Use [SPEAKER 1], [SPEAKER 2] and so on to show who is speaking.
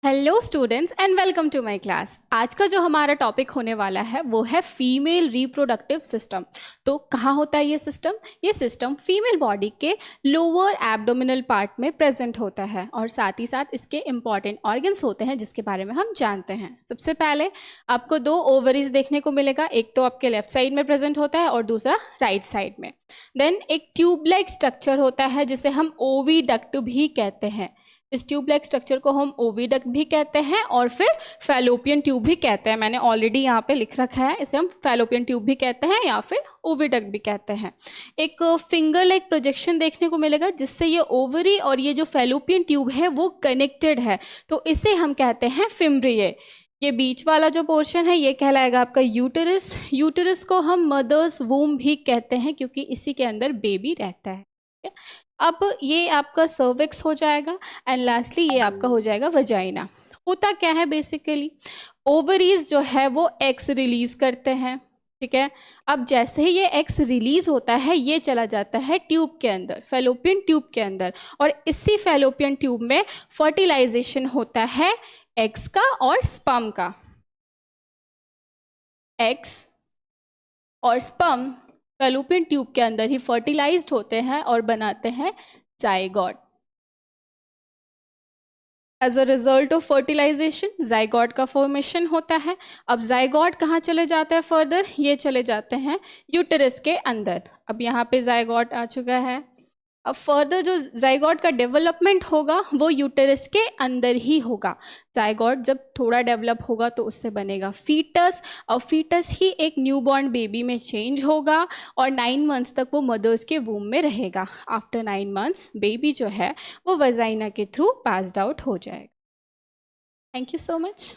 [SPEAKER 1] Hello students and welcome to my class. आज का जो हमारा टॉपिक होने वाला है वो है फीमेल रिप्रोडक्टिव सिस्टम। तो कहाँ होता है ये सिस्टम? ये सिस्टम फीमेल बॉडी के लोअर एब्डोमिनल पार्ट में प्रेजेंट होता है और साथ ही साथ इसके इम्पॉर्टेंट ऑर्गन्स होते हैं जिसके बारे में हम जानते हैं। सबसे पहले आपको दो ओवरीज देखने को मिलेगा, एक तो आपके लेफ्ट साइड में प्रेजेंट होता है और दूसरा राइट साइड में। देन एक ट्यूब लाइक स्ट्रक्चर होता है जिसे हम ओविडक्ट भी कहते हैं। इस ट्यूब लाइक स्ट्रक्चर को हम ओविडक्ट भी कहते हैं और फिर फैलोपियन ट्यूब भी कहते हैं। मैंने ऑलरेडी यहाँ पे लिख रखा है, इसे हम फैलोपियन ट्यूब भी कहते हैं या फिर ओविडक्ट भी कहते हैं। एक फिंगर लाइक प्रोजेक्शन देखने को मिलेगा जिससे ये ओवरी और ये जो फैलोपियन ट्यूब है वो कनेक्टेड है, तो इसे हम कहते हैं फिम्ब्रिये। ये बीच वाला जो पोर्शन है ये कहलाएगा आपका यूटेरस। यूटेरस को हम मदर्स वूम भी कहते हैं क्योंकि इसी के अंदर बेबी रहता है। अब ये आपका सर्विक्स हो जाएगा एंड लास्टली ये आपका हो जाएगा वजाइना। होता क्या है बेसिकली, ओवरीज जो है वो एग्स रिलीज करते हैं, ठीक है। अब जैसे ही ये एग्स रिलीज होता है ये चला जाता है ट्यूब के अंदर, फैलोपियन ट्यूब के अंदर, और इसी फैलोपियन ट्यूब में फर्टिलाइजेशन होता है एग्स का और स्पर्म का। एग्स और स्पर्म फैलोपियन ट्यूब के अंदर ही फर्टिलाइज्ड होते हैं और बनाते हैं zygote. As a result of fertilisation zygote का फॉर्मेशन होता है। अब जाइगोट कहाँ चले जाते हैं फर्दर? ये चले जाते हैं यूटेरस के अंदर। अब यहाँ पे जाइगोट आ चुका है। अब फर्दर जो जाइगोट का डेवलपमेंट होगा वो यूटेरस के अंदर ही होगा। जाइगोट जब थोड़ा डेवलप होगा तो उससे बनेगा फीटस, और फीटस ही एक न्यूबॉर्न बेबी में चेंज होगा और 9 मंथ्स तक वो मदर्स के वूम में रहेगा। आफ्टर 9 मंथ्स बेबी जो है वो वजाइना के थ्रू पास्ड आउट हो जाएगा। Thank you so much.